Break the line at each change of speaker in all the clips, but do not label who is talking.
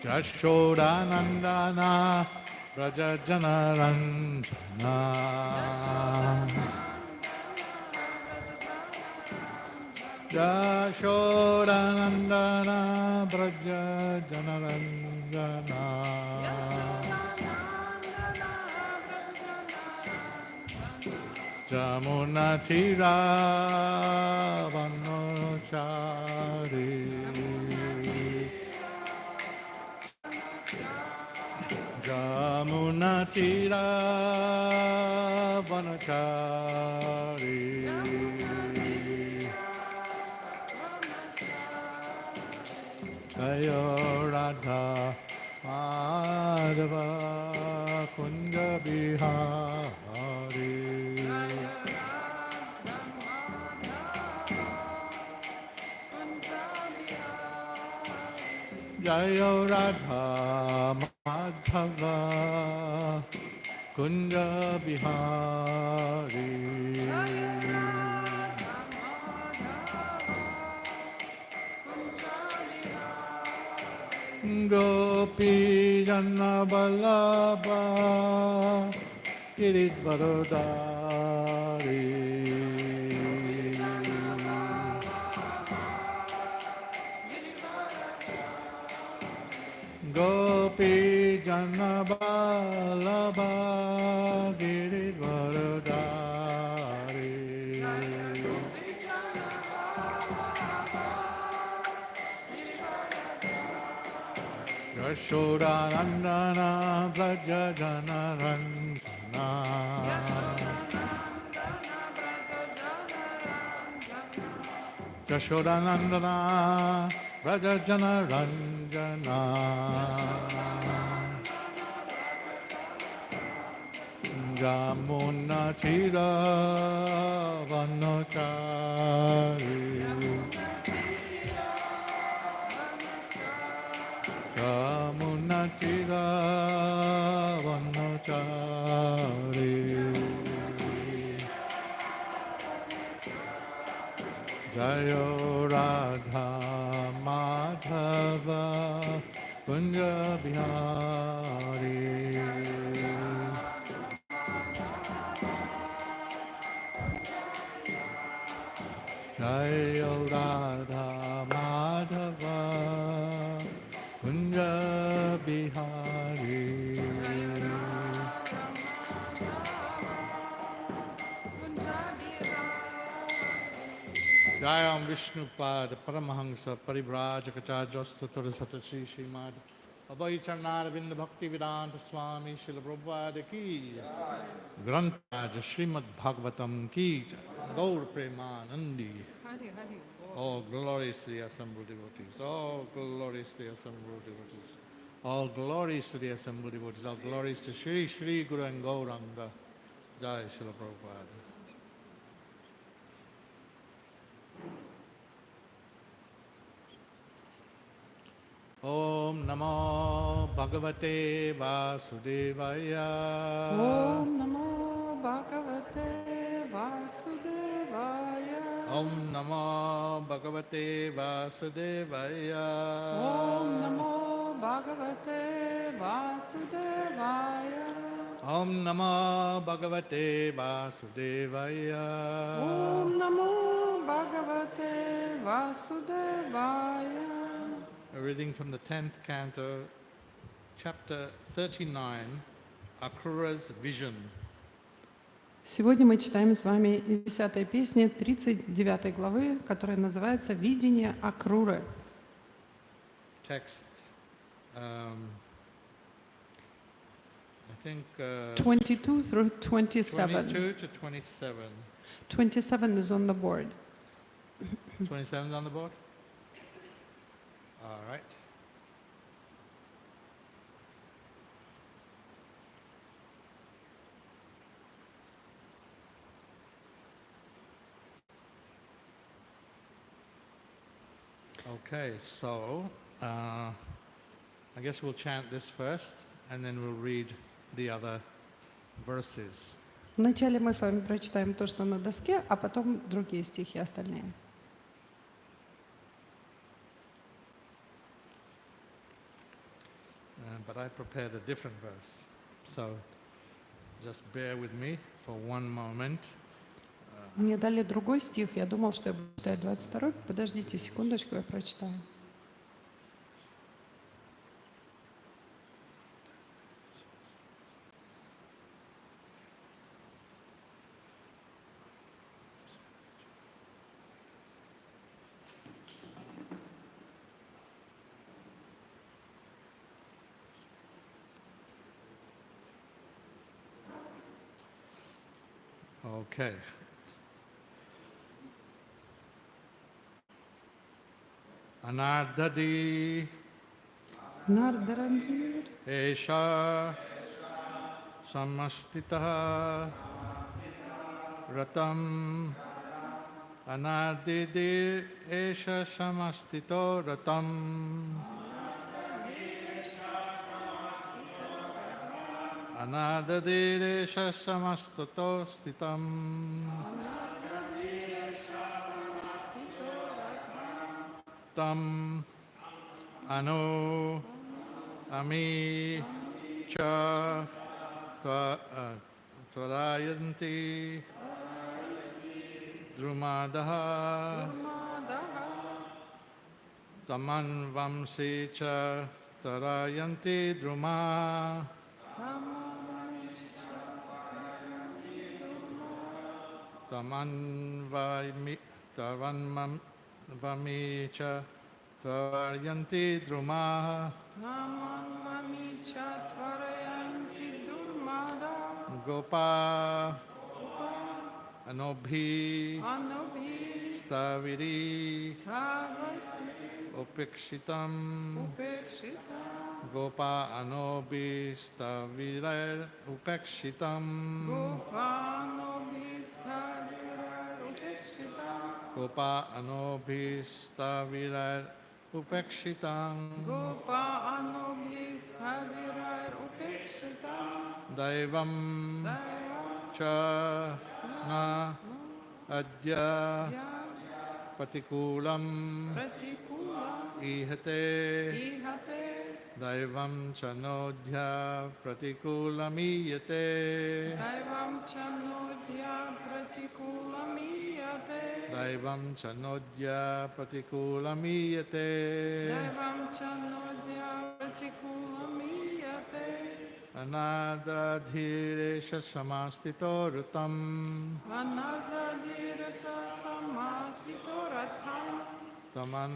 Jashodanandana Brajajanarandana Jashodanandana Brajajanarandana Jamunatira Vanochari Jamunatira Vanochari Jayo Radha Madhava Kunja Bihari Jayo Radha Madhava Kunja Bihari Gopi Jana Vallabha Giridvaradari Gopi Jana Vallabha Giridvaradari Yashodanandana Brajajanarandana Yashodanandana Brajajanarandana Jamunatira Vanochari Jamunatira Vanochari Jayo Radha Madhava Kunja Bihari Jayo Radha Madhava Kunja Bihari Jayam Vishnupad Paramahansa Parivrajakachajostatura Satashi Srimad Abhayacharnaravinda Bhakti Vedanta Swami Srila Prabhupada Ki Granthaj Srimad Bhagavatam Ki Gaur Premanandi All glories to the assembled devotees. All glories to the assembled devotees. All glories to the assembled devotees. All glories to Shri Shri Guru and Gauranga. Jai Srila Prabhupada. Om Namo Bhagavate Vasudevaya.
Om Namo Bhagavate Vasudevaya.
Om Namo Bhagavate Vasudevaya.
Om Namo Bhagavate Vasudevaya.
Om Namo Bhagavate Vasudevaya.
Om Namo Bhagavate Vasudevaya.
A reading from the 10th canto, chapter 39, Akrura's Vision.
Сегодня мы читаем с вами из 10-й песни 39 главы, которая называется «Видение Акруры».
Text, I think
22 through 27.
22 to 27.
27 is on the board.
27 is on the board? All right. Okay, so I guess we'll chant this first, and then we'll read the other verses.
Вначале мы с вами прочитаем то, что на доске, а потом другие стихи остальные.
but I prepared a different verse. So just bear with me for one moment.
Мне дали другой стих, я думал, что я буду читать 22-й. Подождите секундочку, я прочитаю.
Okay. Anardadi
Нардарадир,
Esha Samastitaha Ratam Anardidi Esha Samastito Ratam Anardadi Esha Samastato Stitam Tam Anu Ami Cha Tvarayanti Drumadaha Taman Vamsi Cha Tvarayanti Druma Taman Vami Cha Tvarayanti Druma Gopa Anobhi Staviri Upekshitam Gopa Anobhi Stavire Upekshitam Gopa Anobhi Stavire Upekshitam Daivam Cha Na Adya Patikulam Ihate Daivam Chanodhya Pratikulamiyate Daivam Chanodhya Pratikulamiyate Anadradhiresha Samastito Rutam Taman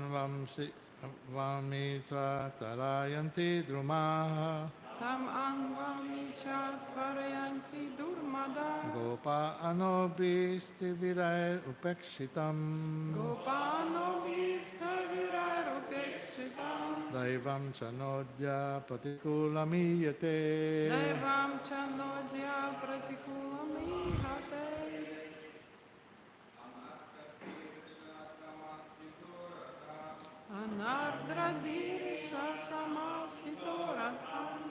Vamitra Tarayanti Drumaha Gopa Anobhisti Virai Upekshitam Daivam Chanodhya Patikulamiyate
Anardradhiresha Samastito Radham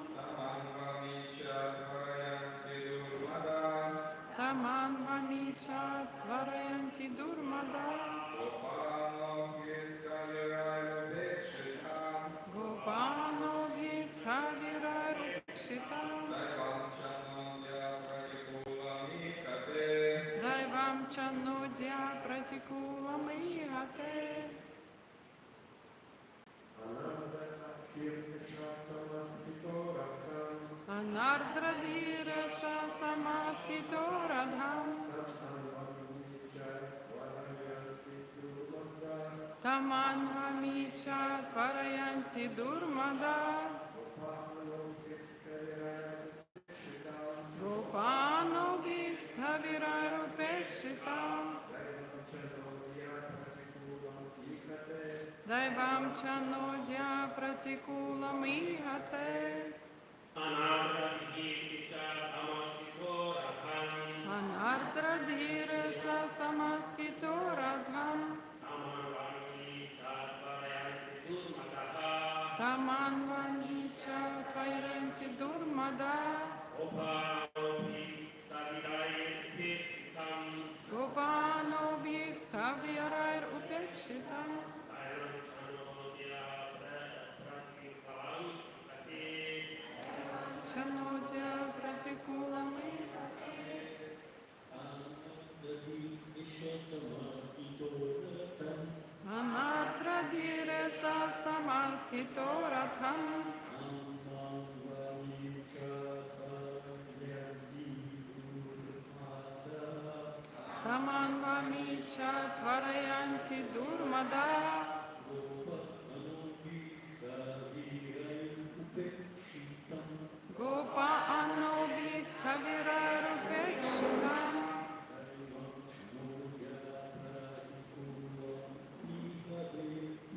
Taman Vamicha Tvarayanti Durmada Gopano Bhistavirar Upekshitam Daivam Chanodhya Pratikulam Ihate Anardradhiresha Samastito Radham Taman Vamicha Tvarayanti Durmada Gopano Bhistavirar Upekshitam Daivam Chanodhya Pratikulam Ihate Anardradhiresha Samastito Radham Taman Vamicha Tvarayanti Durmada Gopano Bhistavirar Upekshitam pratikulamai. Anardradire sa samastito ratham. Tamanvamicha tvarayanti durmada. Gopa anobik stavirarupekshita.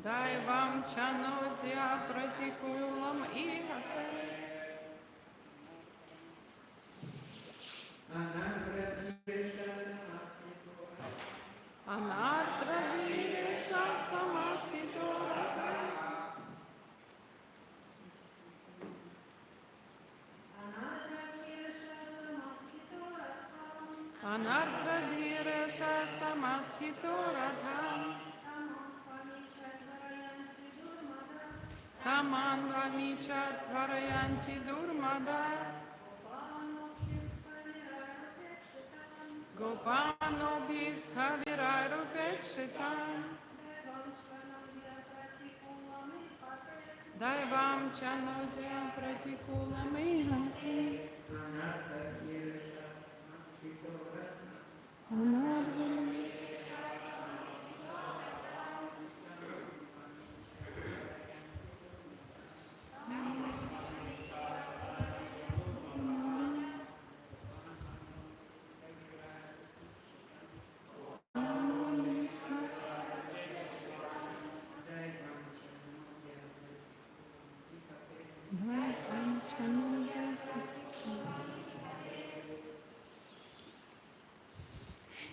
Daivam chanodya pratikulam ihate. Anardradire sa samastito ratham. Anardradire sa samastito ratham. Tamanvamicha tvarayanti durmada. Gopanobhi stavirarupekshita. Daivam chanodya pratikulamihati.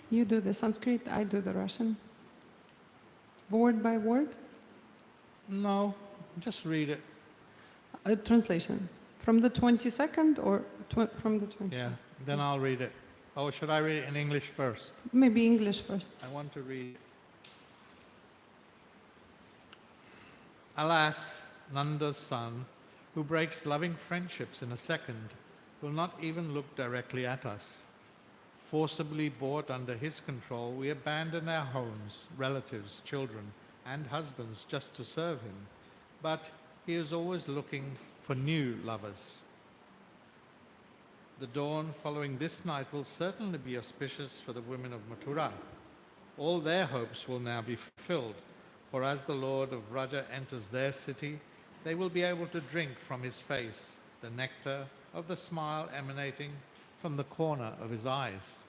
You do the Sanskrit, I do the Russian. Word by word?
No, just read it.
A translation. From the 22nd or from the 22nd?
Yeah, then I'll read it. Oh, should I read it in English first?
Maybe English first.
I want to read. Alas, Nanda's son, who breaks loving friendships in a second, will not even look directly at us. Forcibly brought under his control, we abandon our homes, relatives, children, and husbands just to serve him. But he is always looking for new lovers. The dawn following this night will certainly be auspicious for the women of Mathura. All their hopes will now be fulfilled, for as the Lord of Vraja enters their city, they will be able to drink from his face the nectar of the smile emanating from the corner of his eyes.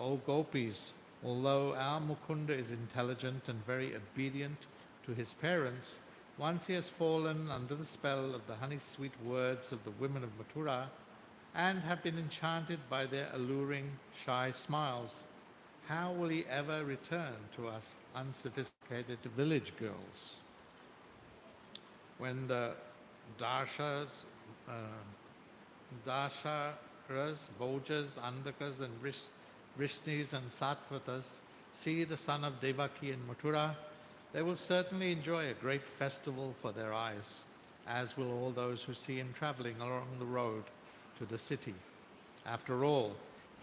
O gopis, although our Mukunda is intelligent and very obedient to his parents, once he has fallen under the spell of the honey-sweet words of the women of Mathura and have been enchanted by their alluring, shy smiles, how will he ever return to us unsophisticated village girls? When the Dasharas, Bhojas, Andakas, and Vrishnis and Sattvatas see the son of Devaki in Mathura, they will certainly enjoy a great festival for their eyes, as will all those who see him traveling along the road to the city. After all,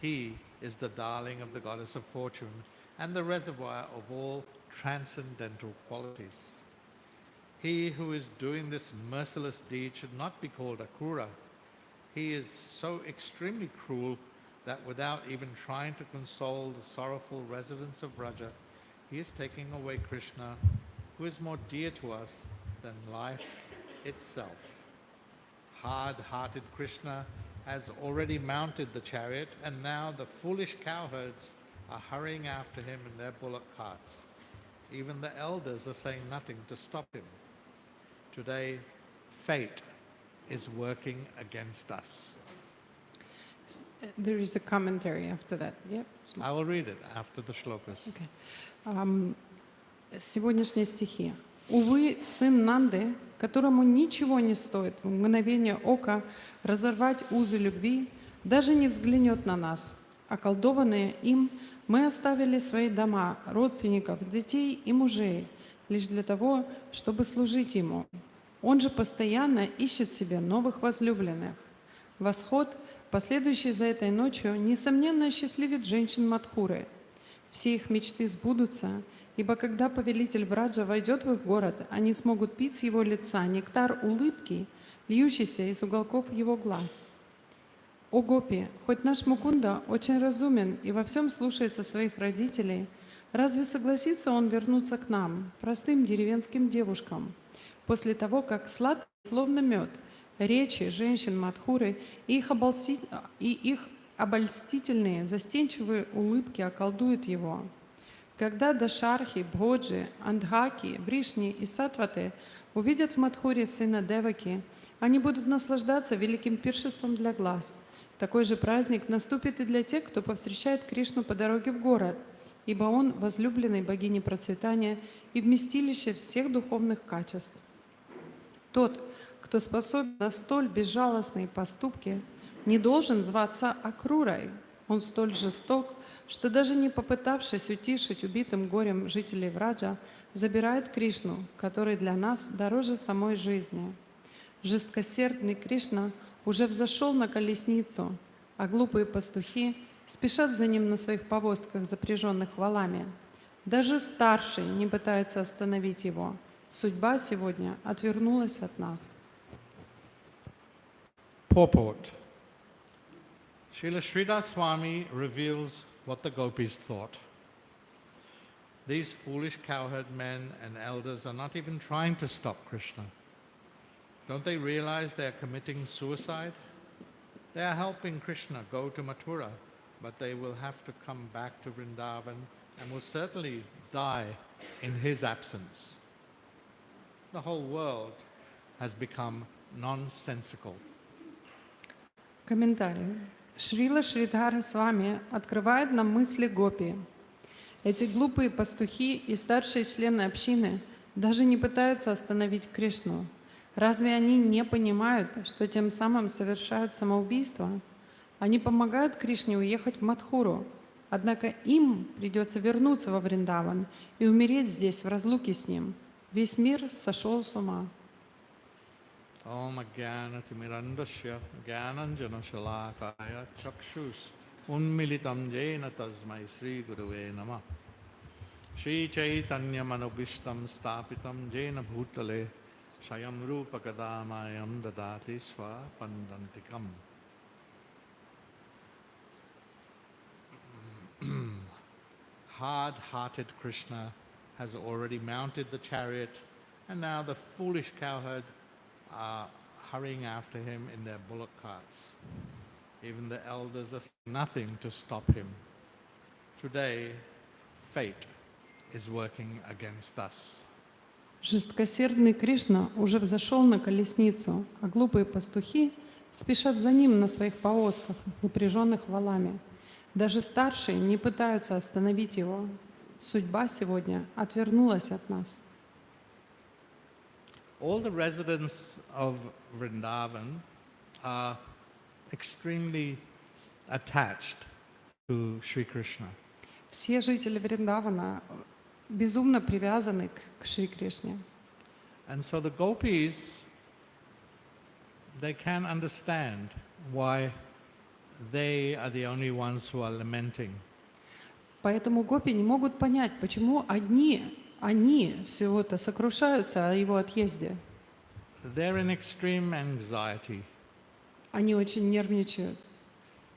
he is the darling of the goddess of fortune and the reservoir of all transcendental qualities. He who is doing this merciless deed should not be called Akrura. He is so extremely cruel that without even trying to console the sorrowful residents of Vraja, he is taking away Krishna, who is more dear to us than life itself. Hard-hearted Krishna has already mounted the chariot, and now the foolish cowherds are hurrying after him in their bullock carts. Even the elders are saying nothing to stop him. Today, fate is working against us.
There is a commentary after that. Yep.
I will read it after the shlokas.
Okay. Сегодняшние стихи. «Увы, сын Нанды, которому ничего не стоит в мгновение ока разорвать узы любви, даже не взглянет на нас. Околдованные им, мы оставили свои дома, родственников, детей и мужей, лишь для того, чтобы служить ему. Он же постоянно ищет себе новых возлюбленных. Восход, последующий за этой ночью, несомненно осчастливит женщин Мадхуры. Все их мечты сбудутся, ибо когда повелитель Враджа войдет в их город, они смогут пить с его лица нектар улыбки, льющийся из уголков его глаз. О Гопи, хоть наш Мукунда очень разумен и во всем слушается своих родителей, разве согласится он вернуться к нам, простым деревенским девушкам, после того, как сладкий, словно мед, речи женщин Мадхуры и их обольстительные, застенчивые улыбки околдуют его? Когда Дашархи, Бhoджи, Андхаки, Вришни и Сатваты увидят в Мадхуре сына Деваки, они будут наслаждаться великим пиршеством для глаз. Такой же праздник наступит и для тех, кто повстречает Кришну по дороге в город, ибо он возлюбленный богини процветания и вместилище всех духовных качеств. Тот, кто способен на столь безжалостные поступки, не должен зваться Акрурой. Он столь жесток, что даже не попытавшись утишить убитым горем жителей Враджа, забирает Кришну, который для нас дороже самой жизни. Жесткосердный Кришна уже взошел на колесницу, а глупые пастухи спешат за ним на своих повозках, запряженных валами. Даже старший не пытается остановить его. Судьба сегодня отвернулась от нас.
Purport. Srila Sridhar Swami reveals what the gopis thought. These foolish cowherd men and elders are not even trying to stop Krishna. Don't they realize they are committing suicide? They are helping Krishna go to Mathura, but they will have to come back to Vrindavan and will certainly die in his absence. The whole world has become nonsensical.
Комментарий. Шрила Шридхара Свами открывает нам мысли Гопи. Эти глупые пастухи и старшие члены общины даже не пытаются остановить Кришну. Разве они не понимают, что тем самым совершают самоубийство? Они помогают Кришне уехать в Мадхуру, однако им придется вернуться во Вриндаван и умереть здесь в разлуке с ним. Весь мир сошел с ума.
Om Ajnanatimirandasya Jnananjana Shalakaya Chakshus Unmilitam Jena Tasmai Sri Gurave Namah Shri Chaitanya Manobishtam Stapitam Jena Bhutale Sayam Rupa Kadamayam Dadati Swa Pandantikam. Hard-hearted Krishna has already mounted the chariot, and now the foolish cowherd are hurrying after him in their bullock carts. Even the elders are saying nothing to stop him. Today, fate is working against us.
Жесткосердный Кришна уже взошел на колесницу, а глупые пастухи спешат за ним на своих повозках, запряженных валами. Даже старшие не пытаются остановить его. Судьба сегодня отвернулась от нас.
All the residents of Vrindavan are extremely attached to Sri Krishna.
Все жители Вриндавана безумно привязаны к Шри Кришне.
And so the gopis, they can understand why they are the only ones who are lamenting.
Поэтому гопи не могут понять, почему они всего-то сокрушаются о его отъезде.
They're in extreme anxiety.
Они очень нервничают.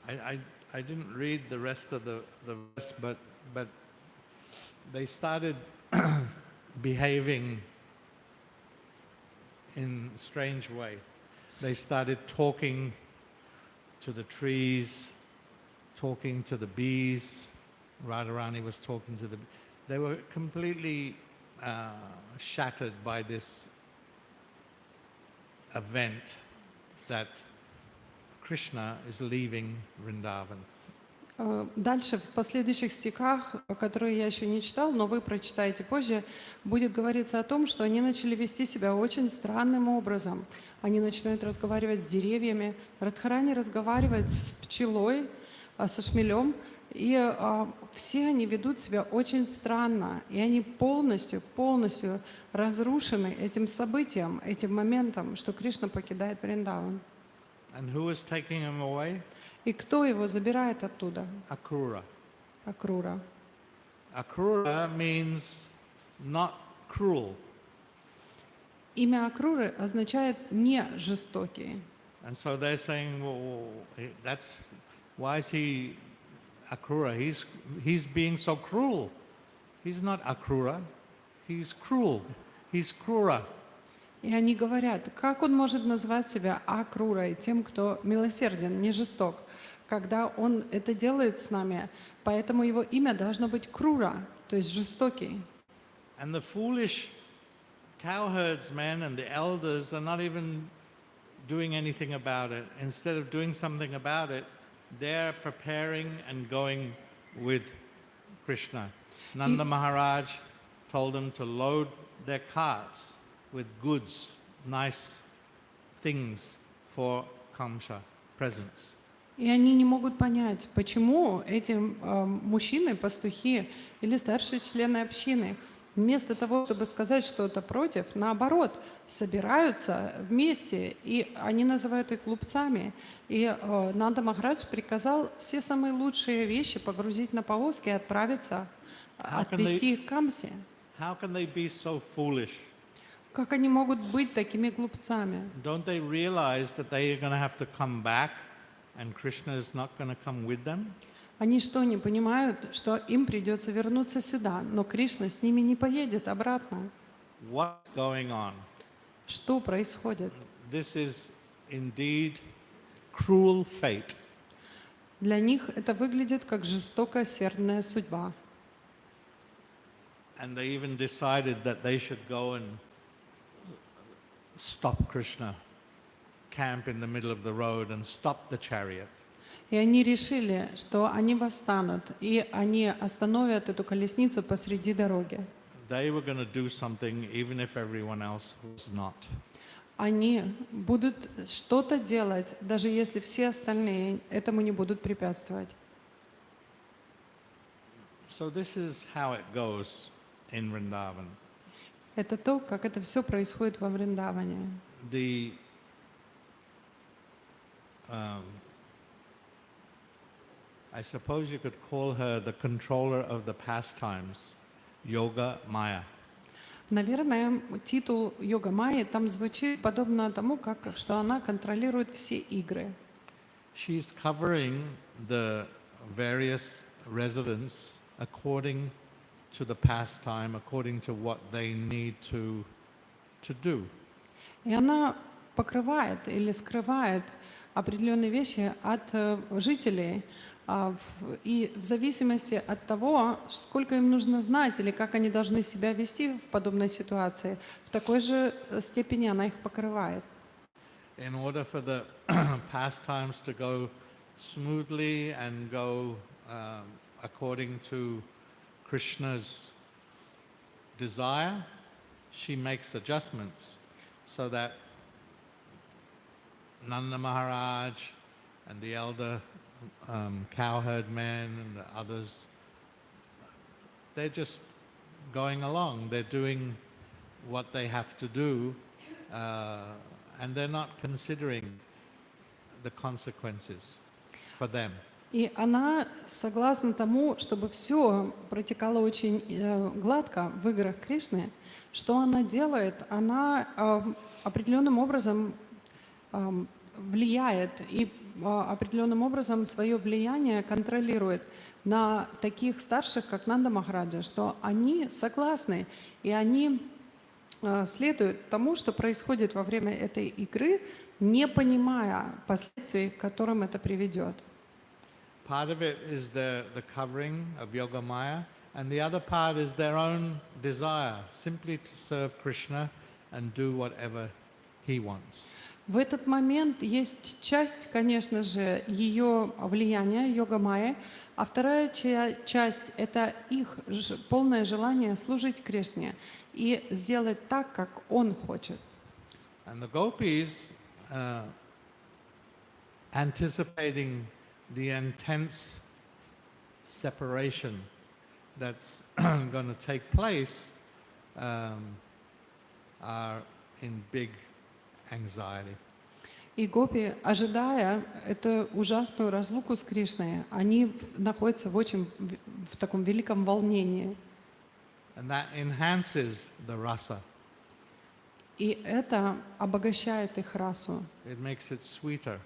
I didn't read the rest of the verse, but they started behaving in a strange way. They started talking to the trees, talking to the bees. Radharani was talking to the bees. They were completely shattered by this event that Krishna is leaving Vrindavan.
Дальше, в последующих стихах, которые я еще не читал, но вы прочитаете позже, будет говориться о том, что они начали вести себя очень странным образом. Они начинают разговаривать с деревьями, Радхарани разговаривает с пчелой, со шмелем, и все они ведут себя очень странно, и они полностью разрушены этим событием, этим моментом, что Кришна покидает Вриндаван.
And who is taking him away?
И кто его забирает оттуда?
Akrura.
Акрура.
Akrura means not cruel.
Имя Акруры означает «не жестокий».
And so they're saying, well, that's why is he Akrura? He's being so cruel. He's not Akrura. He's cruel. He's Krura.
И они говорят, как он может назвать себя Акрурой, тем, кто милосерден, не жесток, когда он это делает с нами, поэтому его имя должно быть Крура, то есть жестокий.
And the foolish cowherdsmen and the elders are not even doing anything about it. Instead of doing something about it, they're preparing and going with Krishna. Nanda Maharaj told them to load their carts with goods, nice things for Kamsa, presents.
И они не могут понять, почему эти мужчины, пастухи или старшие члены общины, вместо того, чтобы сказать что-то против, наоборот, собираются вместе, и они называют их глупцами. И Нанда Махарадж приказал все самые лучшие вещи погрузить на повозки и отправиться, отвезти их к Камсе.
How can they be so foolish?
Как они могут быть такими глупцами?
Don't they realize that they are going to have to come back and Krishna is not going to come with them?
Они что, не понимают, что им придется вернуться сюда, но Кришна с ними не поедет обратно?
What's going on?
Что происходит?
This is indeed cruel fate.
Для них это выглядит как жестокосердная судьба.
And they even decided that they should go and stop Krishna, camp in the middle of the road and stop the chariot.
И они решили, что они восстанут, и они остановят эту колесницу посреди дороги.
They were going to do something even if everyone else was not.
Они будут что-то делать, даже если все остальные этому не будут препятствовать.
So this is how it goes in Vrindavan.
Это то, как это все происходит во Вриндаване.
I suppose you could call her the controller of the pastimes, Yoga Maya.
Наверное, титул Йога Майи там звучит подобно тому, что она контролирует все игры.
She's covering the various residents according to the pastime, according to what they need to do.
И она покрывает или скрывает определенные вещи от жителей, и в зависимости от того, сколько им нужно знать или как они должны себя вести в подобной ситуации, в такой же степени она их покрывает.
In order for the pastimes to go smoothly and go according to Krishna's desire, she makes adjustments so that Nanda Maharaj and the elder cowherd men and the others, they're just going along. They're doing what they have to do, and they're not considering the consequences for them.
И она согласна тому, чтобы все протекало очень гладко в играх Кришны. Что она делает? Она определенным образом влияет и определенным образом свое влияние контролирует на таких старших, как Нанда Махараджа, что они согласны и они следуют тому, что происходит во время этой игры, не понимая последствий, к которым это приведет.
Part of it is the covering of Yoga Maya, and the other part is their own desire, simply to serve Krishna and do whatever he wants.
В этот момент есть часть, конечно же, ее влияния, Йога Майя, а вторая часть — это их полное желание служить Кришне и сделать так, как он хочет.
And the gopis, anticipating the intense separation that's going to take place, are in big anxiety.
И гопи, ожидая эту ужасную разлуку с Кришной, они находятся в таком великом волнении.
And that enhances the rasa.
И это обогащает их расу.
It makes it sweeter.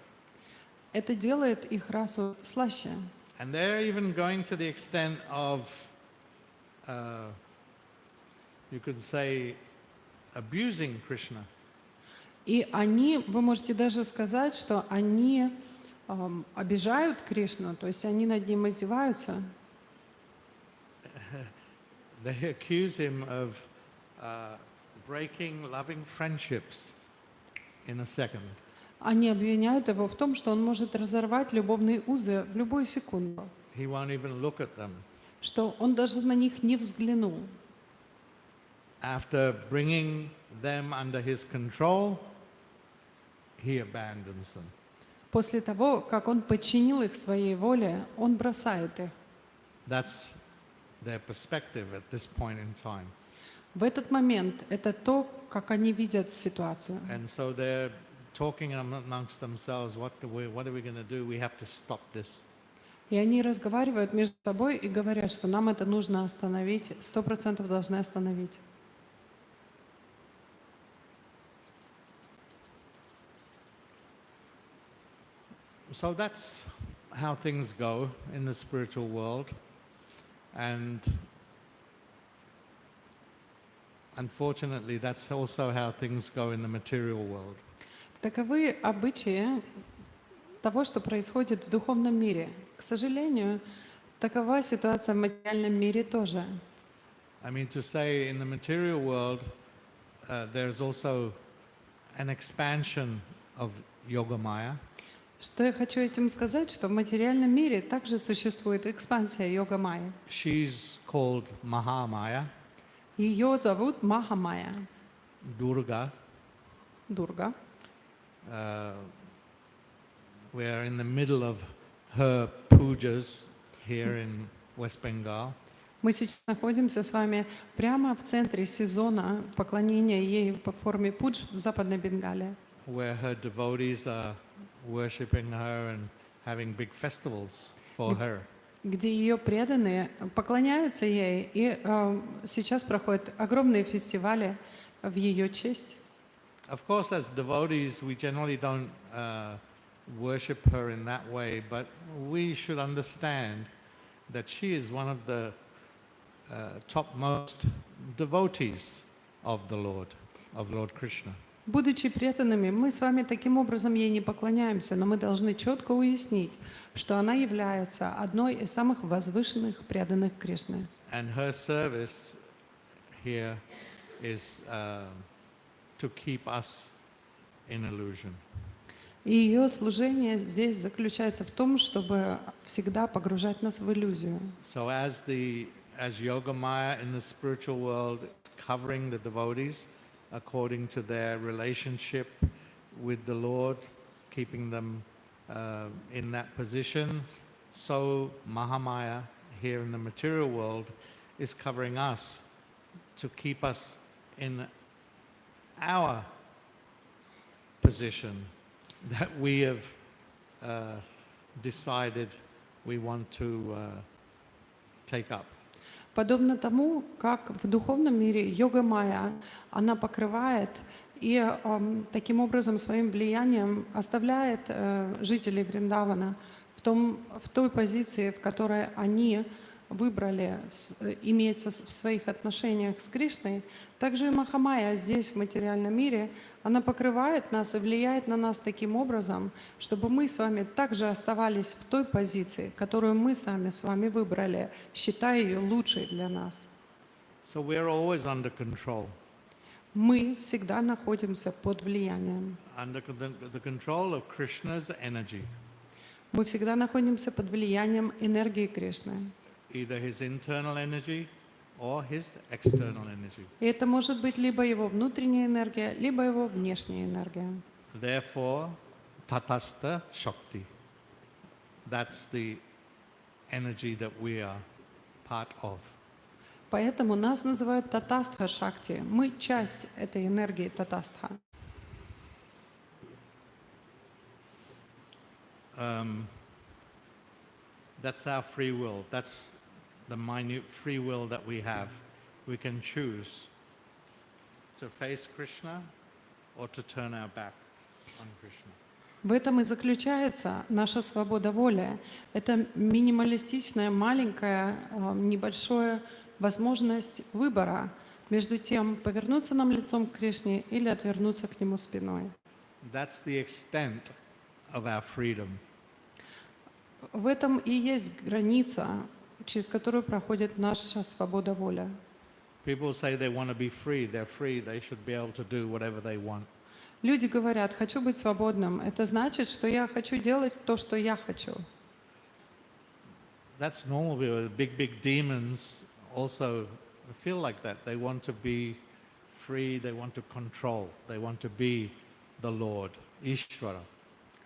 Это делает их расу слаще.
And they're even going to the extent of, you could say, abusing Krishna.
И они, вы можете даже сказать, что они обижают Кришну, то есть они над ним издеваются.
They accuse him of breaking loving friendships in a second.
Они обвиняют его в том, что он может разорвать любовные узы в любую секунду,
He won't even look at them.
что он даже на них не взглянул.
After bringing them under his control, he abandons them.
После того, как он подчинил их своей воле, он бросает их.
That's their perspective at this point in time.
В этот момент это то, как они видят ситуацию.
And so they're talking amongst themselves, what are we going to do? We have to stop this.
И они разговаривают между собой и говорят, что нам это нужно остановить, 100% должны остановить.
So that's how things go in the spiritual world. And unfortunately, that's also how things go in the material world.
Таковы обычаи того, что происходит в духовном мире. К сожалению, такова ситуация в материальном мире тоже.
I mean, to say in the material world, there's also an expansion of Yoga Maya.
Что я хочу этим сказать, что в материальном мире также существует экспансия йога майя.
She's called Mahamaya,
Ее зовут Махамая,
Durga.
Дурга.
We're in the middle of her pujas here in West Bengal.
Мы сейчас находимся с вами прямо в центре сезона поклонения ей по форме пудж в Западной Бенгалии,
Where her devotees are worshipping her and having big festivals for her.
где ее преданные поклоняются ей, и сейчас проходят огромные фестивали в ее честь.
Of course, as devotees, we generally don't worship her in that way, but we should understand that she is one of the topmost devotees of Lord Krishna.
Будучи преданными, мы с вами таким образом ей не поклоняемся, но мы должны четко уяснить, что она является одной из самых возвышенных преданных Кришны.
And her service here is to keep us in illusion.
И ее служение здесь заключается в том, чтобы всегда погружать нас в иллюзию.
So as Yoga Maya in the spiritual world is covering the devotees according to their relationship with the Lord, keeping them in that position, so Mahamaya here in the material world is covering us to keep us in our position that we have decided we want to take up.
Подобно тому, как в духовном мире йога майя, она покрывает и таким образом своим влиянием оставляет жителей Вриндавана в той позиции, в которой они выбрали иметь в своих отношениях с Кришной, также и Махамая здесь, в материальном мире, она покрывает нас и влияет на нас таким образом, чтобы мы с вами также оставались в той позиции, которую мы сами с вами выбрали, считая ее лучшей для нас.
So we're always under control.
Мы всегда находимся под влиянием.
Under the control of Krishna's energy,
Мы всегда находимся под влиянием энергии Кришны.
either his internal energy or his external energy.
И это может быть либо его внутренняя энергия, либо его внешняя энергия.
Therefore, tatastha shakti. That's the energy that we are part of.
Поэтому нас называют татастха шакти. Мы часть этой энергии татастха.
that's our free will. That's the minute free will that we have. We can choose to face Krishna or to turn our back on Krishna.
В этом и заключается наша свобода воли. Это минималистичная, маленькая, небольшая возможность выбора между тем, повернуться нам лицом к Кришне или отвернуться к Нему спиной.
That's the extent of our freedom.
В этом и есть граница, через которую проходит наша свобода воли.
People say they want to be free. They're free. They should be able to do whatever they want.
Люди говорят, хочу быть свободным. Это значит, что я хочу делать то, что я хочу.
That's normal. The big demons also feel like that. They want to be free. They want to control. They want to be the Lord, Ishvara.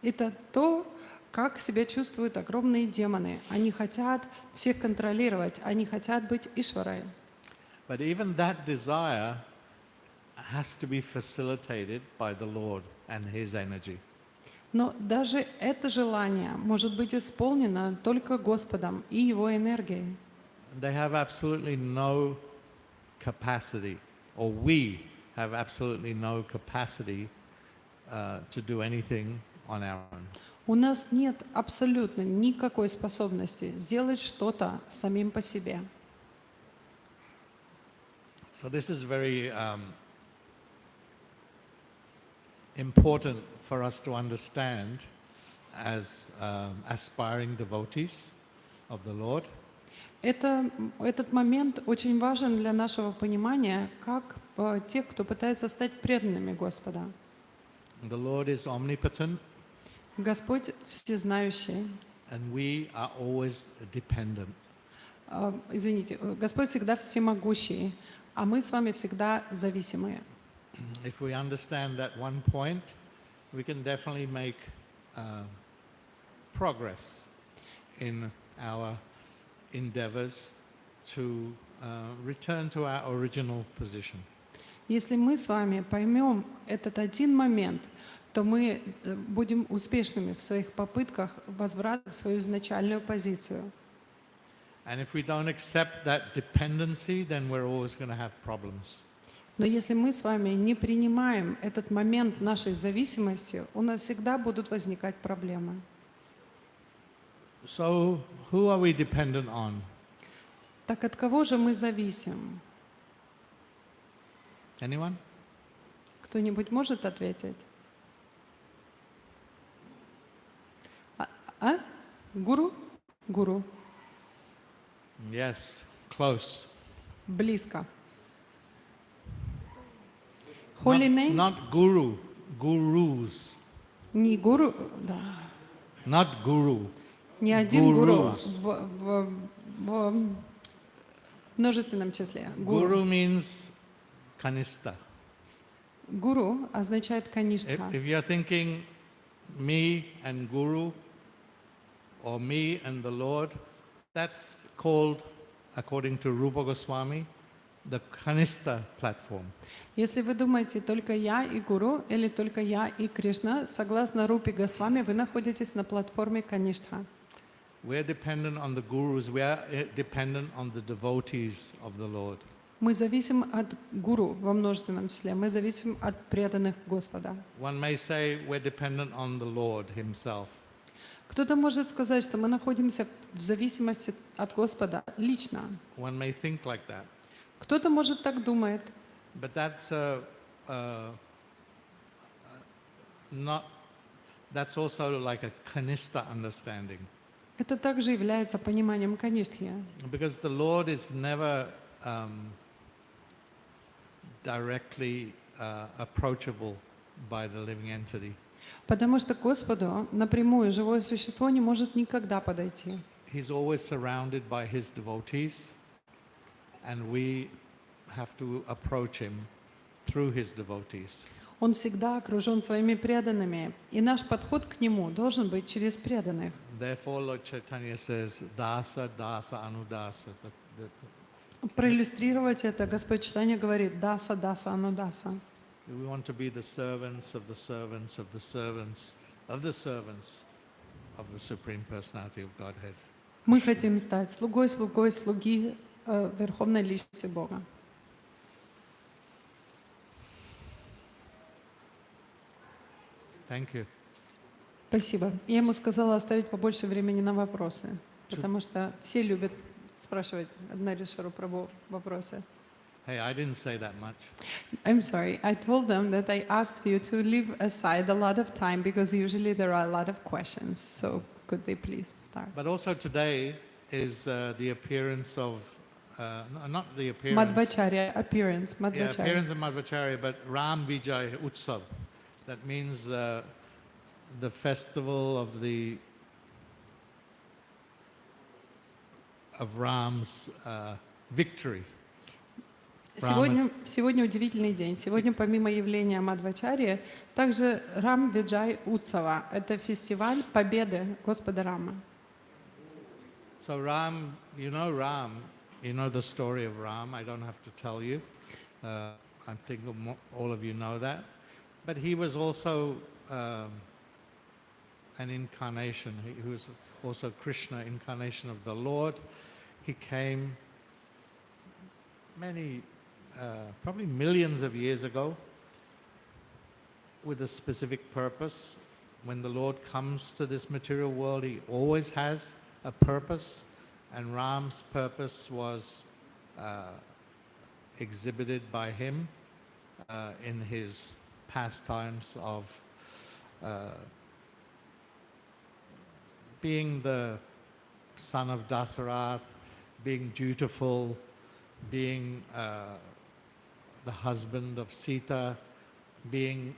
Это то, как себя чувствуют огромные демоны. Они хотят всех контролировать, они хотят быть Ишварой.
But even that desire has to be facilitated by the Lord and His energy.
Но даже это желание может быть исполнено только Господом и Его энергией.
They have absolutely no capacity, or we have absolutely no capacity to do anything on our own.
У нас нет абсолютно никакой способности сделать что-то самим по себе.
So this is very important for us to understand as aspiring devotees of the Lord.
Этот момент очень важен для нашего понимания, как тех, кто пытается стать преданными Господа.
The Lord is omnipotent,
Господь всезнающий.
and we are always dependent.
Извините, Господь всегда всемогущий, а мы с вами всегда зависимые.
If we understand that one point, we can definitely make progress in our endeavors to return to our original position.
Если мы с вами поймем этот один момент, то мы будем успешными в своих попытках возврата в свою изначальную позицию.
And if we don't accept that dependency, then we're always going to have problems.
Но если мы с вами не принимаем этот момент нашей зависимости, у нас всегда будут возникать проблемы.
So, who are we dependent on?
Так от кого же мы зависим?
Anyone?
Кто-нибудь может ответить? А? Гуру? Гуру.
Yes, close.
Близко. Holy name?
Not guru, gurus.
Не гуру, да.
Not guru.
Не один гуру
Gurus.
в множественном числе.
Guru means kanista.
Гуру означает каништха.
If you're thinking me and guru, or me and the Lord, that's called, according to Rupa Goswami, the Kanista platform.
Если вы думаете только я и гуру или только я и Кришна, согласно Рупе Госвами, вы находитесь на платформе Каништха.
We're dependent on the gurus, we are dependent on the devotees of the Lord.
Мы зависим от гуру во множественном числе, мы зависим от преданных Господа.
One may say we're dependent on the Lord Himself.
Кто-то может сказать, что мы находимся в зависимости от Господа лично.
One may think like that.
Кто-то может так думать.
But that's that's also like a Kanista understanding.
Это также является пониманием Каништхи.
Because the Lord is never directly approachable by the living entity.
Потому что к Господу напрямую живое существо не может никогда подойти.
He's always surrounded by His devotees, and we have to approach Him through His devotees.
Он всегда окружен своими преданными, и наш подход к Нему должен быть через преданных.
Therefore, Lord Chaitanya says, "Dasa, dasa, anudasa."
Проиллюстрировать это Господь Чайтанья говорит «даса, даса, анудаса».
We want to be the servants of the servants of the servants of the servants of the Supreme Personality of Godhead.
Мы хотим стать слугой слуги Верховной Личности Бога.
Thank you.
Спасибо. Я ему сказала оставить побольше времени на вопросы, потому что все любят спрашивать Нарешвару про вопросы.
Hey, I didn't say that much.
I'm sorry. I told them that I asked you to leave aside a lot of time because usually there are a lot of questions. So could they please start?
But also today is the appearance of, not the appearance.
Madhvacharya, appearance.
Yeah,
Madhvacharya.
appearance of Madhvacharya, but Ram Vijay Utsav. That means the festival of Ram's victory.
Сегодня удивительный день. Сегодня помимо явления Мадхвачарьи, также Рам Виджай Утсава. Это фестиваль победы Господа Рама.
So Ram, you know the story of Ram. I don't have to tell you. I think all of you know that. But he was also an incarnation. He was also Krishna, incarnation of the Lord. He came many, probably millions of years ago with a specific purpose. When the Lord comes to this material world, he always has a purpose, and Ram's purpose was exhibited by him in his pastimes of being the son of Dasarath, being dutiful, being the husband of Sita, being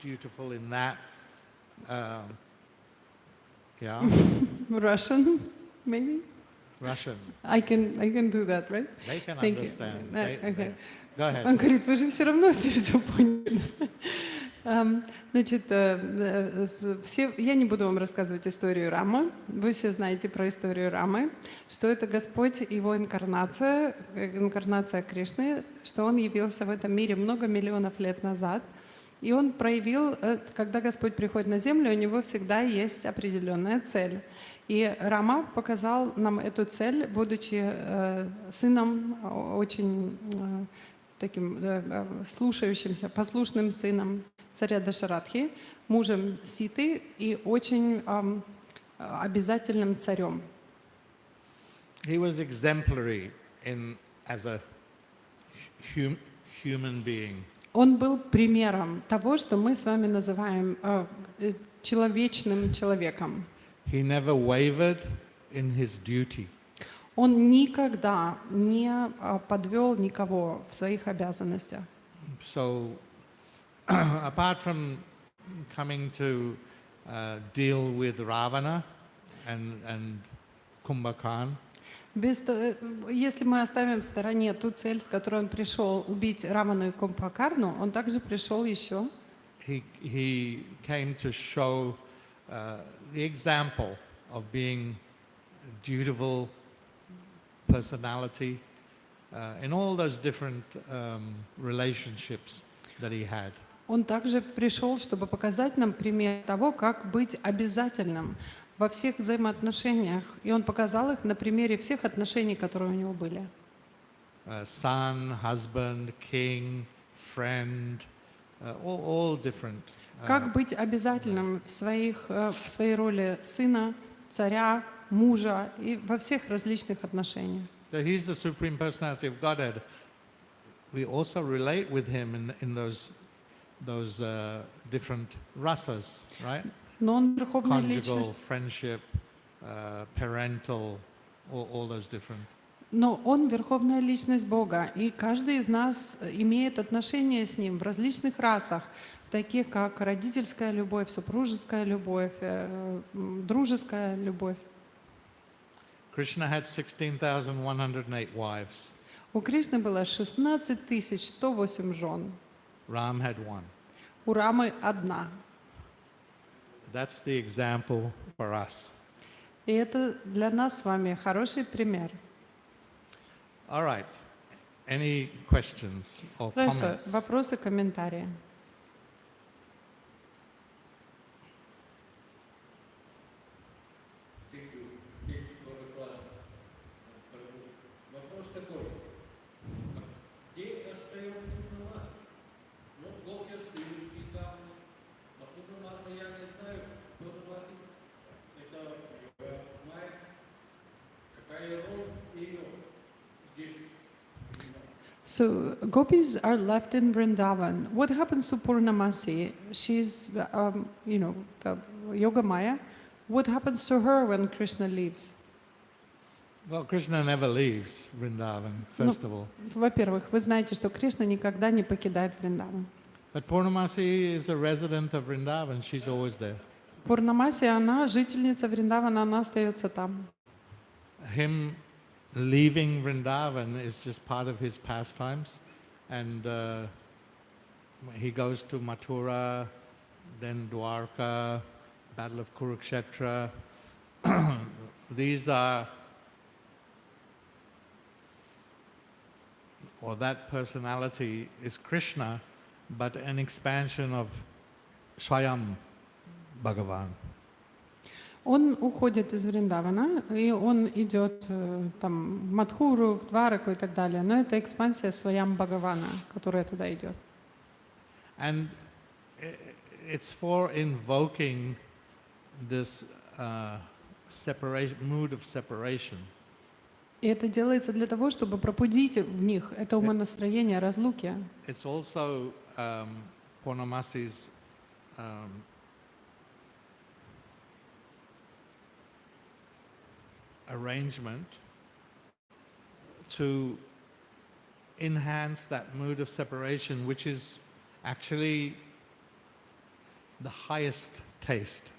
dutiful in that. Yeah.
Russian, maybe?
Russian.
I can do that, right?
They can
Thank
understand.
you. Okay.
Go ahead.
Он говорит, вы же все равно все поняли. Значит, я не буду вам рассказывать историю Рама. Вы все знаете про историю Рамы, что это Господь, его инкарнация Кришны, что он явился в этом мире много миллионов лет назад. И он проявил, когда Господь приходит на землю, у него всегда есть определенная цель. И Рама показал нам эту цель, будучи сыном, очень таким слушающимся, послушным сыном царя Дашаратхи, мужем Ситы и очень обязательным царем.
He was exemplary as a human being.
Он был примером того, что мы с вами называем человечным человеком.
He never wavered in his duty.
Он никогда не подвел никого в своих обязанностях.
So, apart from coming to deal with Ravana and Kumbhakarna,
если мы оставим в стороне ту цель, с которой он пришел убить Равану и Кумбхакарну, он также пришел еще.
He came to show the example of being dutiful personality in all those different relationships that he had.
Он также пришел, чтобы показать нам пример того, как быть обязательным во всех взаимоотношениях. И он показал их на примере всех отношений, которые у него были.
Son, husband, king, friend, all different.
Как быть обязательным в своей роли сына, царя, мужа и во всех различных отношениях.
So he's the Supreme Personality of Godhead. We also relate with him in those different rasas, right?
Но он верховная
Conjugal,
личность.
friendship, parental, all those different.
Но он верховная личность Бога, и каждый из нас имеет отношения с ним в различных расах, таких как родительская любовь, супружеская любовь, дружеская любовь.
Krishna had 16,108 wives.
У Кришны было 16 108 жен.
Ram had one.
У Рамы одна.
That's the example for us.
И это для нас с вами хороший пример.
All right. Any questions or
Хорошо.
comments?
Вопросы, комментарии. So gopis are left in Vrindavan. What happens to Purnamasi? She's, the Yoga Maya. What happens to her when Krishna leaves?
Well, Krishna never leaves Vrindavan, first of all.
Во-первых, вы знаете, что Кришна никогда не покидает Вриндаван.
But Purnamasi is a resident of Vrindavan. She's always there.
Пурнамаси, она жительница Вриндавана, она остается там.
Him leaving Vrindavan is just part of his pastimes, and he goes to Mathura, then Dwarka, Battle of Kurukshetra. These are, or that personality is Krishna, but an expansion of Swayam Bhagavan.
Он уходит из Вриндавана, и он идет там, в Мадхуру, в Двараку и так далее. Но это экспансия Сваям Бхагавана, которая туда идет.
And it's for invoking this separation, mood of separation.
И это делается для того, чтобы пробудить в них это умонастроение разлуки.
It's also Purnamasi's arrangement to enhance that mood of separation, which is actually the highest taste,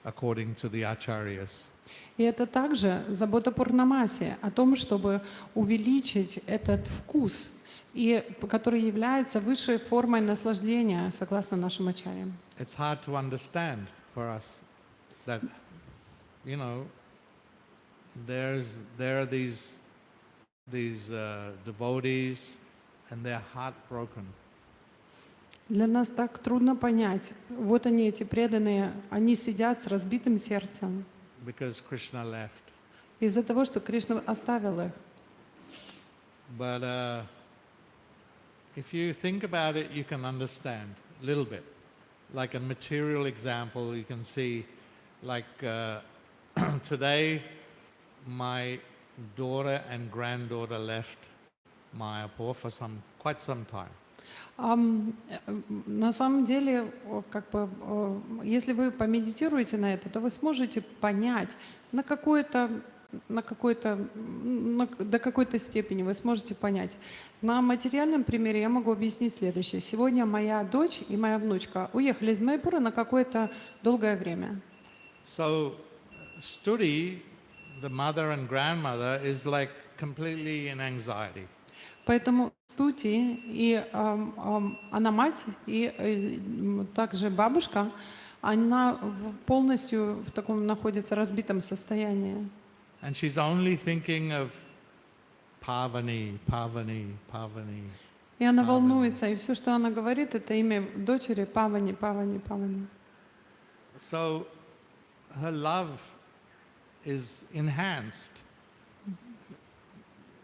according to the acharyas.
И это также забота Пурнамаси о том, чтобы увеличить этот вкус, который является высшей формой наслаждения, согласно нашим ачарьям.
It's hard to understand for us that, there are these devotees and they're heartbroken.
Для нас так трудно понять. Вот они, эти преданные, они сидят с разбитым сердцем.
Because Krishna left.
Из-за того, что Кришна оставил их.
But if you think about it, you can understand a little bit. Like a material example, you can see, like today, my daughter and granddaughter left Mayapur for quite some time.
На самом деле, если вы помедитируете на это, то вы сможете понять до какой-то степени вы сможете понять. На материальном примере я могу объяснить следующее. Сегодня моя дочь и моя внучка уехали из Майпура на какое-то долгое время.
So, Studi, the mother and grandmother, is like completely in anxiety.
Поэтому Стути и она мать, и также бабушка, она полностью в таком находится разбитом состоянии.
And she's only thinking of Pavani, Pavani, Pavani.
И она волнуется, и все, что она говорит, это имя дочери Павани, Павани, Павани.
So her love is enhanced.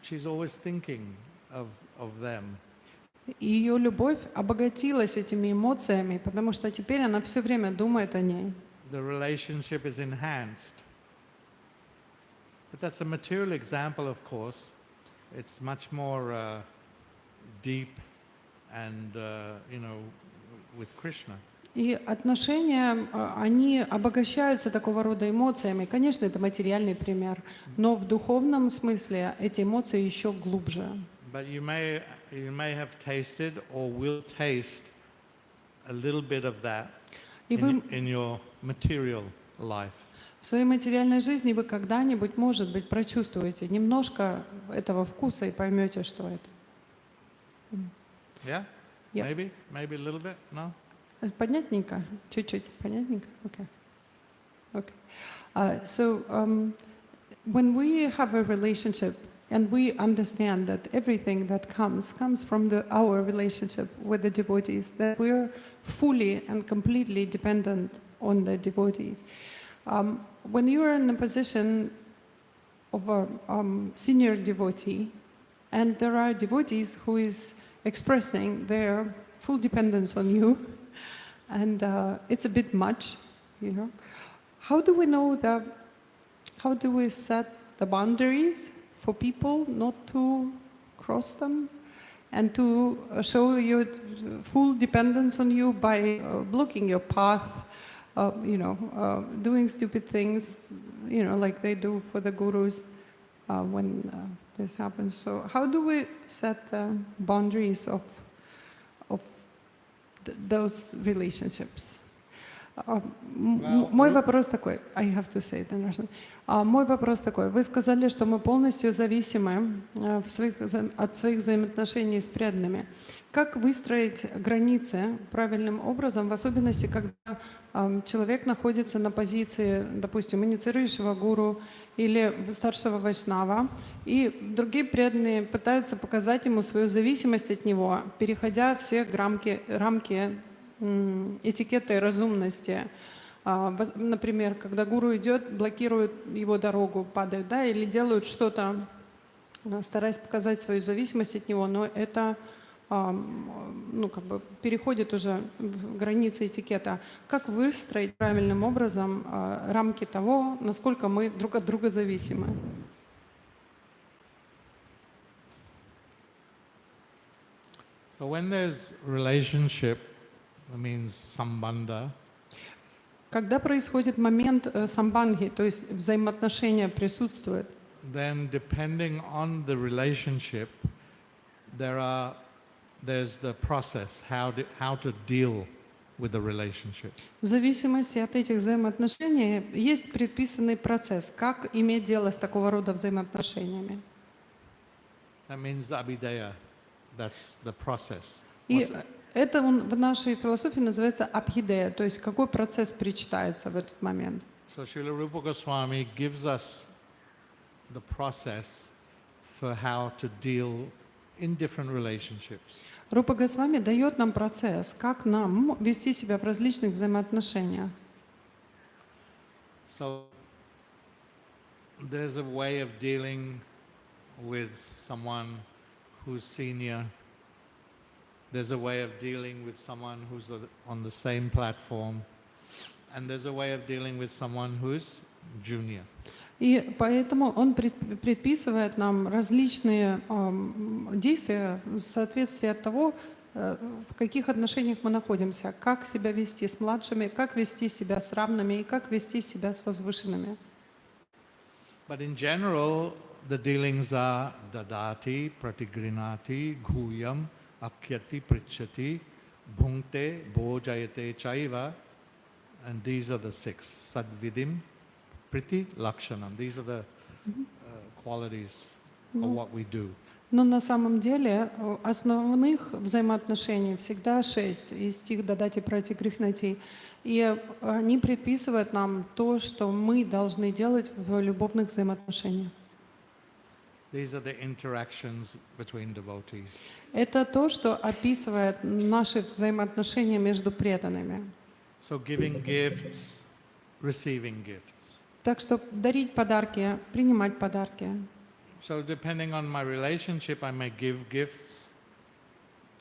She's always thinking of them.
И ее любовь обогатилась этими эмоциями, потому что теперь она все время думает о ней.
The relationship is enhanced. But that's a material example, of course. It's much more deep and, with Krishna.
И отношения, они обогащаются такого рода эмоциями. Конечно, это материальный пример, но в духовном смысле эти эмоции еще глубже.
But you may have tasted or will taste a little bit of that in your material life.
В своей материальной жизни вы когда-нибудь, может быть, прочувствуете немножко этого вкуса и поймете, что это.
Yeah?
Yeah.
Maybe a little bit? No?
Понятненько? Чуть-чуть понятненько? Okay. So when we have a relationship and we understand that everything that comes from our relationship with the devotees, that we're fully and completely dependent on the devotees. When you are in a position of a senior devotee, and there are devotees who is expressing their full dependence on you, and it's a bit much, how do we set the boundaries for people not to cross them? and to show your full dependence on you by blocking your path, doing stupid things, like they do for the gurus when this happens. So how do we set the boundaries of those relationships? Мой вопрос такой, I have to say it in Russian. Мой вопрос такой, вы сказали, что мы полностью зависимы от своих взаимоотношений с преданными. Как выстроить границы правильным образом, в особенности, когда человек находится на позиции, допустим, инициирующего гуру или старшего вайшнава, и другие преданные пытаются показать ему свою зависимость от него, переходя все рамки этикета и разумности. Например, когда гуру идет, блокируют его дорогу, падают, да, или делают что-то, стараясь показать свою зависимость от него, но это переходит уже в границы этикета. Как выстроить правильным образом рамки того, насколько мы друг от друга зависимы?
So when there's relationship, it means sambandha.
Когда происходит момент самбанги, то есть взаимоотношения присутствуют,
then depending on the relationship, there's the process, how to deal with the relationship.
В зависимости от этих взаимоотношений есть предписанный процесс, как иметь дело с такого рода взаимоотношениями.
That means abhidaya, that's the process.
И это в нашей философии называется абхидея, то есть какой процесс причитается в этот момент.
So Srila Rupa Goswami gives us the process for how to deal in different relationships.
Рупа Госвами дает нам процесс, как нам вести себя в различных взаимоотношениях.
So there's a way of dealing with someone who's senior. There's a way of dealing with someone who's on the same platform. And there's a way of dealing with someone who's junior.
И поэтому он предписывает нам различные действия в соответствии от того, в каких отношениях мы находимся, как себя вести с младшими, как вести себя с равными и как вести себя с возвышенными.
But in general, the dealings are dadati, pratigrinati, ghuyam, akyati, prichati, bhunkte, bhojayate, chaiva, and these are the six. Sadvidim, priti, lakshanam. These are the qualities of what we do.
Но на самом деле основных взаимоотношений всегда 6 из стих дадати пратигрихнати. И они предписывают нам то, что мы должны делать в любовных взаимоотношениях.
These are the interactions between devotees.
Это то, что описывает наши взаимоотношения между преданными.
So giving gifts, receiving gifts.
Так что дарить подарки, принимать подарки.
So depending on my relationship, I may give gifts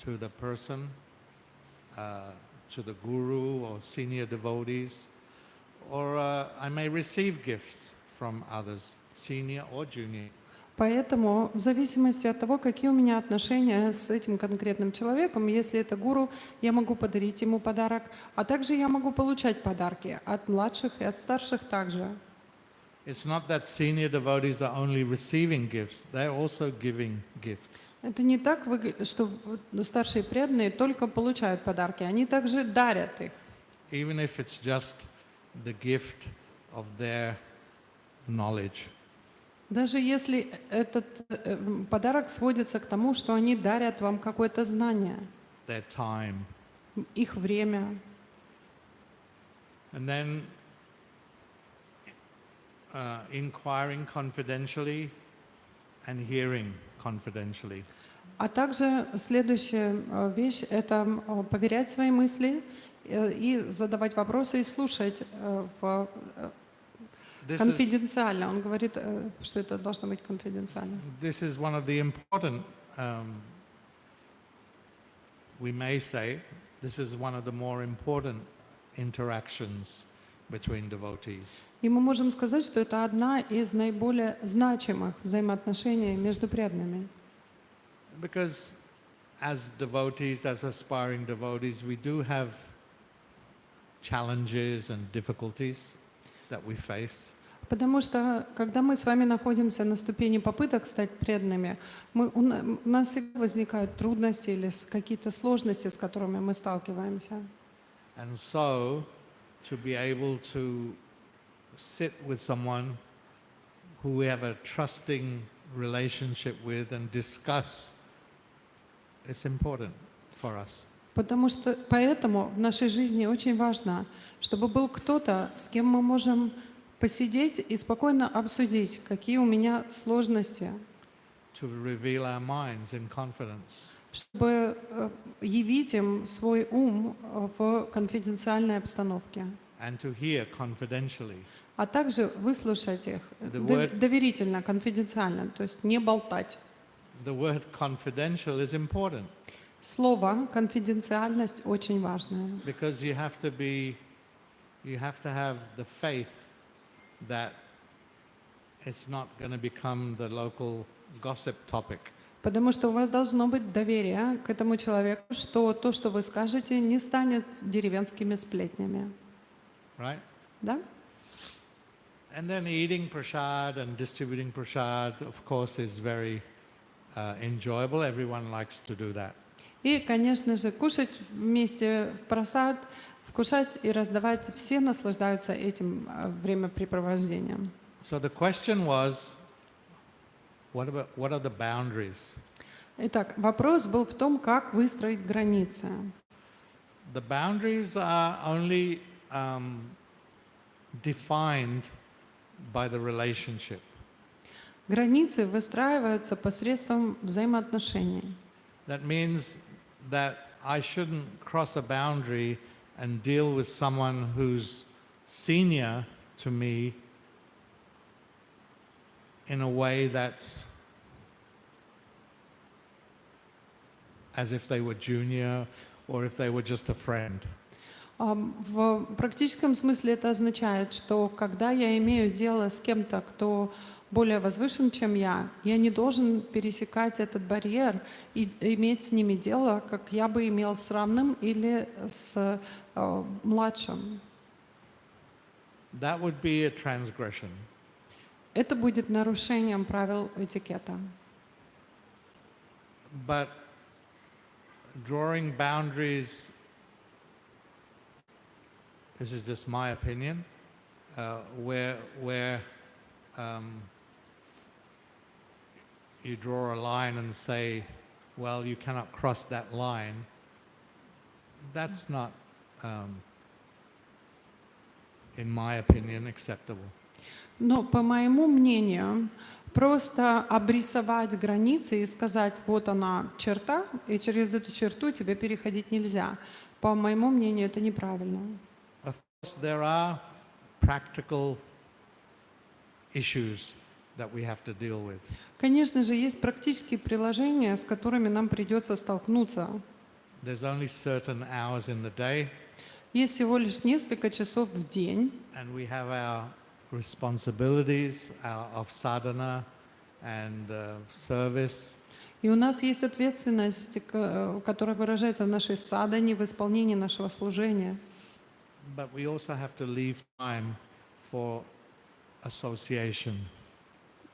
to the person, to the guru or senior devotees, or I may receive gifts from others, senior or junior.
Поэтому в зависимости от того, какие у меня отношения с этим конкретным человеком, если это гуру, я могу подарить ему подарок, а также я могу получать подарки от младших и от старших также.
It's not that senior devotees are only receiving gifts, they're also giving gifts.
Это не так, что старшие преданные только получают подарки, они также дарят их.
Even if it's just the gift of their knowledge.
Даже если этот подарок сводится к тому, что они дарят вам какое-то знание,
Their time.
их время.
And then inquiring confidentially and hearing confidentially.
А также следующая вещь — это поверять свои мысли и задавать вопросы и слушать конфиденциально. Он говорит, что это должно быть конфиденциально.
This is one of the important, we may say, this is one of the more important interactions between devotees.
И мы можем сказать, что это одна из наиболее значимых взаимоотношений между преданными.
Because as devotees, as aspiring devotees, we do have challenges and difficulties that we face.
Потому что, когда мы с вами находимся на ступени попыток стать преданными, у нас всегда возникают трудности или какие-то сложности, с которыми мы сталкиваемся.
And so, to be able to sit with someone who we have a trusting relationship with and discuss, it's important for us.
Потому что поэтому в нашей жизни очень важно, чтобы был кто-то, с кем мы можем посидеть и спокойно обсудить, какие у меня сложности,
To reveal our minds in confidence.
чтобы явить им свой ум в конфиденциальной обстановке,
And to hear confidentially.
а также выслушать их доверительно, конфиденциально, то есть не болтать.
The word confidential is important
Слово «конфиденциальность» очень важное,
because you have to have the faith that it's not going to become the local gossip topic.
потому что у вас должно быть доверие к этому человеку, что то, что вы скажете, не станет деревенскими сплетнями.
Right?
Да?
And then eating prasad and distributing prasad, of course, is very enjoyable. Everyone likes to do that.
И, конечно же, кушать вместе просад, вкушать и раздавать, все наслаждаются этим времяпрепровождением.
So the question was, what are the boundaries?
Итак, вопрос был в том, как выстроить границы.
The boundaries are only defined by the relationship.
Границы выстраиваются посредством взаимоотношений.
That means that I shouldn't cross a boundary and deal with someone who's senior to me in a way that's as if they were junior or if they were just a friend.
В практическом смысле это означает, что когда я имею дело с кем-то, кто более возвышен, чем я не должен пересекать этот барьер и иметь с ними дело, как я бы имел с равным или с младшим.
That would be a transgression.
Это будет нарушением правил этикета.
But drawing boundaries, this is just my opinion, where you draw a line and say, well, you cannot cross that line, that's not, in my opinion, acceptable.
Но, по моему мнению, просто обрисовать границы и сказать, вот она черта, и через эту черту тебе переходить нельзя. По моему мнению, это неправильно.
Of course, there are practical issues that we have to deal with.
Конечно же, есть практические приложения, с которыми нам придется столкнуться.
There's only certain hours in the day,
Есть всего лишь несколько часов в день,
and we have our responsibilities of sadhana and service.
и у нас есть ответственность, которая выражается в нашей садхане, в исполнении нашего служения.
But we also have to leave time for association.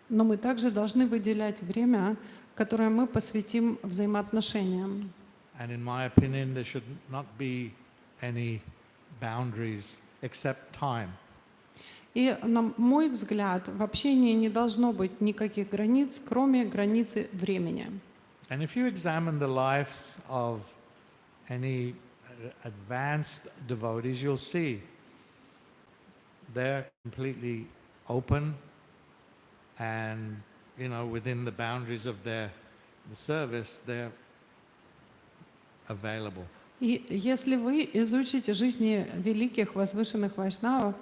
Но мы также должны выделять время, которое мы посвятим взаимоотношениям.
And in my opinion, there should not be any boundaries except time.
И, на мой взгляд, в общении не должно быть никаких границ, кроме границы времени.
And if you examine the lives of any advanced devotees, you'll see they're completely open and, within the boundaries of the service, they're available.
И если вы изучите жизни великих возвышенных вайшнавов,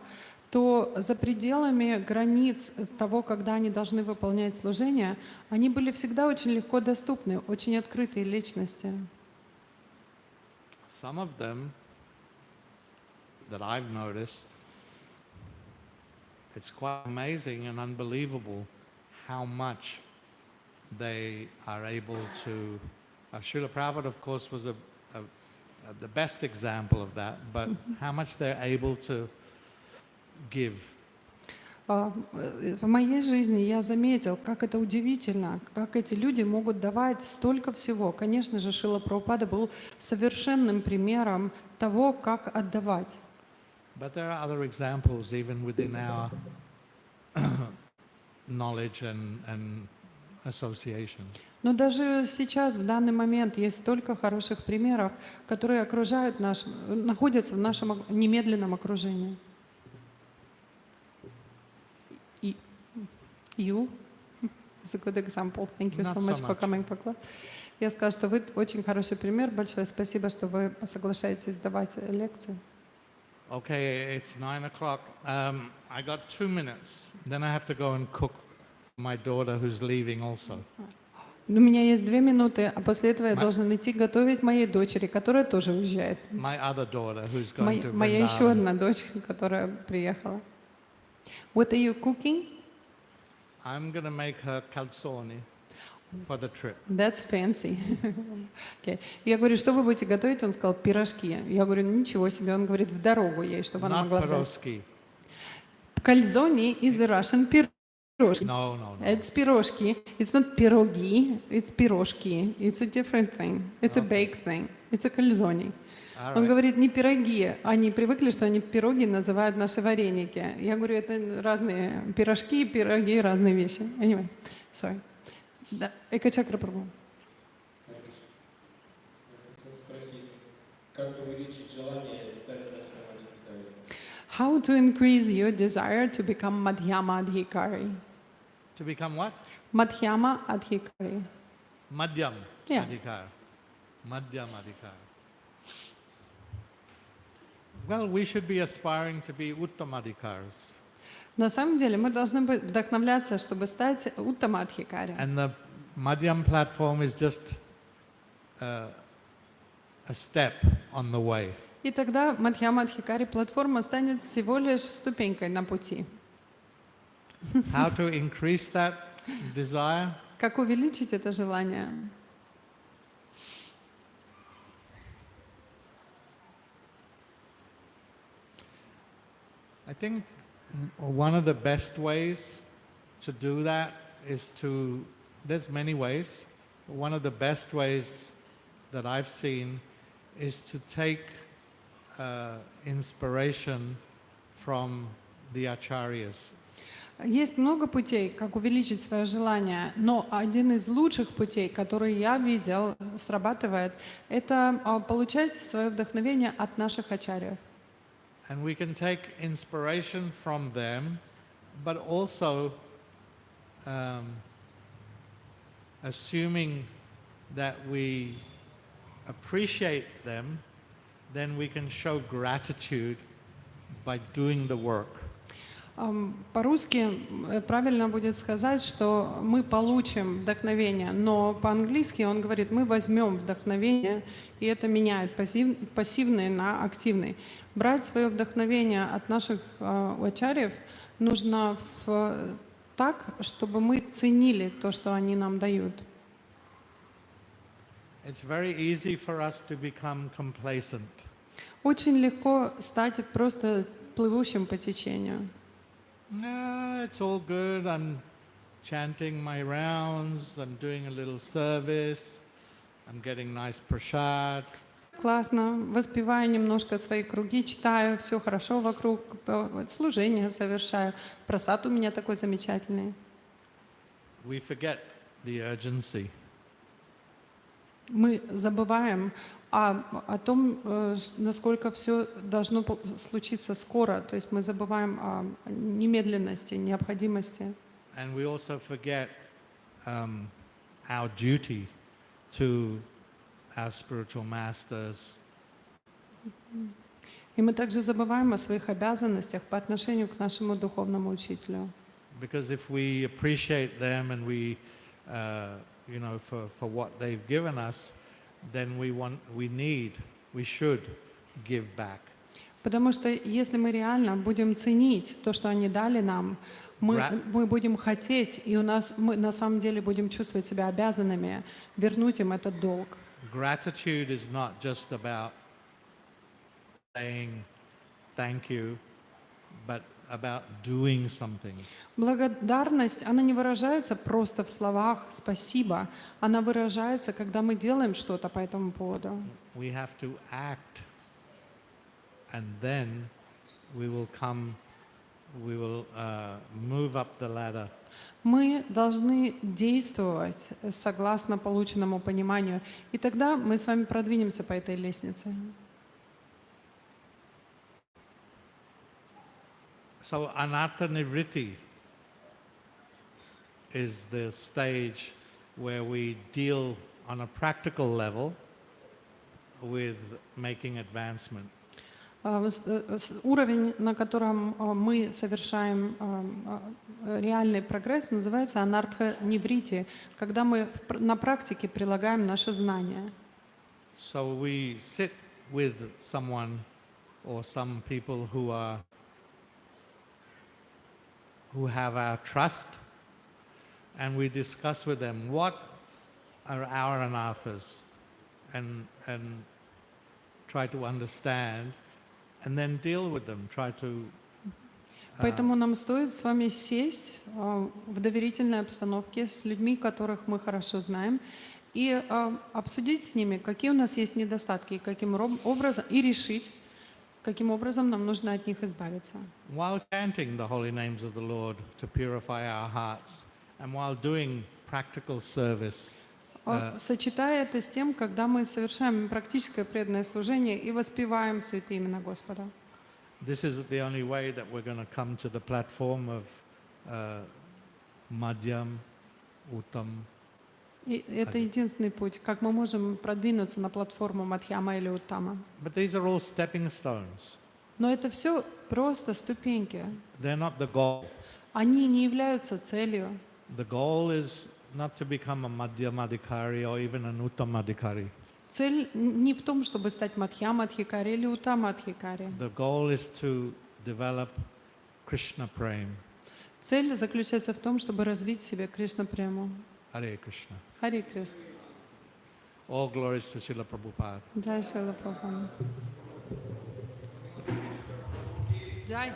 то за пределами границ того, когда они должны выполнять служение, они были всегда очень легко доступны, очень открытые личности.
Some of them that I've noticed, it's quite amazing and unbelievable how much they are able to Srila Prabhupada, of course, was the best example of that, but how much they're able to give.
В моей жизни я заметил, как это удивительно, как эти люди могут давать столько всего. Конечно же, Шрила Прабхупада был совершенным примером того, как отдавать.
But there are other examples even within our knowledge and association.
Но даже сейчас, в данный момент, есть столько хороших примеров, которые окружают находятся в нашем немедленном окружении. You is a good example. Thank you
Not
so
so
much for
much.
coming for class. Я сказала, что вы очень хороший пример. Большое спасибо, что вы соглашаетесь давать лекции.
Okay, it's 9 o'clock. I got 2 minutes. Then I have to go and cook for my daughter who's leaving also.
У меня есть 2 минуты, а после этого я должен идти готовить моей дочери, которая тоже уезжает.
My other daughter who's going to
Моя еще
Vrindavan.
одна дочь, которая приехала. What are you cooking?
I'm going to make her calzone for the trip.
That's fancy. Okay. Я говорю, что вы будете готовить? Он сказал, пирожки. Я говорю, ничего себе. Он говорит, в дорогу ей, чтобы она
Not
могла взять.
pierogi.
Кальзони is Russian пирожки.
No, no, no.
It's пирожки. It's not пироги. It's пирожки. It's a different thing. It's a baked thing. It's a кальзони.
All
Он
right.
говорит, не пироги. Они привыкли, что они пироги называют наши вареники. Я говорю, это разные пирожки, пироги, разные вещи. Anyway, sorry. Да, Эко-чакра Прабху. How to increase your desire to become Madhyama Adhikari?
To become what?
Madhyama Adhikari.
Madhyam
Yeah.
Adhikar. Madhyam Adhikar. Well, we should be aspiring to be Uttamadhikars.
На самом деле мы должны вдохновляться, чтобы стать Уттама Адхикари.
And the Madhyam platform is just a step on the way.
И тогда Мадхьяма Адхикари платформа станет всего лишь ступенькой на пути.
How to increase that desire?
Как увеличить это желание?
I think one of the best ways to do that is there's many ways, but one of the best ways that I've seen is to take inspiration from the acharyas.
Есть много путей, как увеличить свое желание, но один из лучших путей, который я видел, срабатывает, это получать свое вдохновение от наших ачарьев.
And we can take inspiration from them, but also assuming that we appreciate them, then we can show gratitude by doing the work.
По-русски правильно будет сказать, что мы получим вдохновение, но по-английски он говорит, мы возьмем вдохновение, и это меняет пассивный на активный. Брать свое вдохновение от наших ачарьев нужно так, чтобы мы ценили то, что они нам дают.
It's very easy for us to become complacent.
Очень легко стать просто плывущим по течению.
No, it's all good. I'm chanting my rounds. I'm doing a little service. I'm getting nice prasad.
Классно, воспеваю немножко свои круги, читаю, все хорошо вокруг, служение совершаю. Просад у меня такой замечательный.
We forget the urgency.
Мы забываем о том, насколько все должно случиться скоро. То есть мы забываем о немедленности, необходимости.
And we also forget our duty to our spiritual masters.
И мы также забываем о своих обязанностях по отношению к нашему духовному учителю.
Because if we appreciate them and we, for what they've given us, then we should give back.
Потому что если мы реально будем ценить то, что они дали нам, мы будем хотеть, и мы на самом деле будем чувствовать себя обязанными вернуть им этот долг.
Gratitude is not just about saying thank you, but about doing something.
Благодарность, она не выражается просто в словах «спасибо», она выражается, когда мы делаем что-то по этому поводу.
We have to act, and then we will move up the ladder.
Мы должны действовать согласно полученному пониманию, и тогда мы с вами продвинемся по этой лестнице.
So anartha nivritti is the stage where we deal on a practical level with making advancement.
Уровень, на котором мы совершаем реальный прогресс, называется анартха ниврити, когда мы на практике прилагаем наши знания.
So we sit with someone or some people who have our trust, and we discuss with them what are our anarthas, and try to understand, and then deal with them, try to...
Поэтому нам стоит с вами сесть в доверительной обстановке с людьми, которых мы хорошо знаем, и обсудить с ними, какие у нас есть недостатки, каким образом, и решить, каким образом нам нужно от них избавиться.
While chanting the holy names of the Lord to purify our hearts, and while doing practical service,
сочетая это с тем, когда мы совершаем практическое преданное служение и воспеваем святые имена Господа.
this is the only way that we're going to come to the platform of Madhyam, Uttam.
И это единственный путь, как мы можем продвинуться на платформу Мадхьяма или Уттама.
But these are all stepping stones.
Но это все просто ступеньки.
They're not the goal.
Они не являются целью.
The goal is not to become a Madhyamadhikari or even an Uttamadhikari.
Цель не в том, чтобы стать Мадхьямадхикари или Уттамадхикари.
The goal is to develop Krishna Prem.
Цель заключается в том, чтобы развить в себе Кришна-прему.
Hare Krishna.
Хари Кришна.
All glories to Srila Prabhupada.
Джай Шрила Прабхупада. Джай.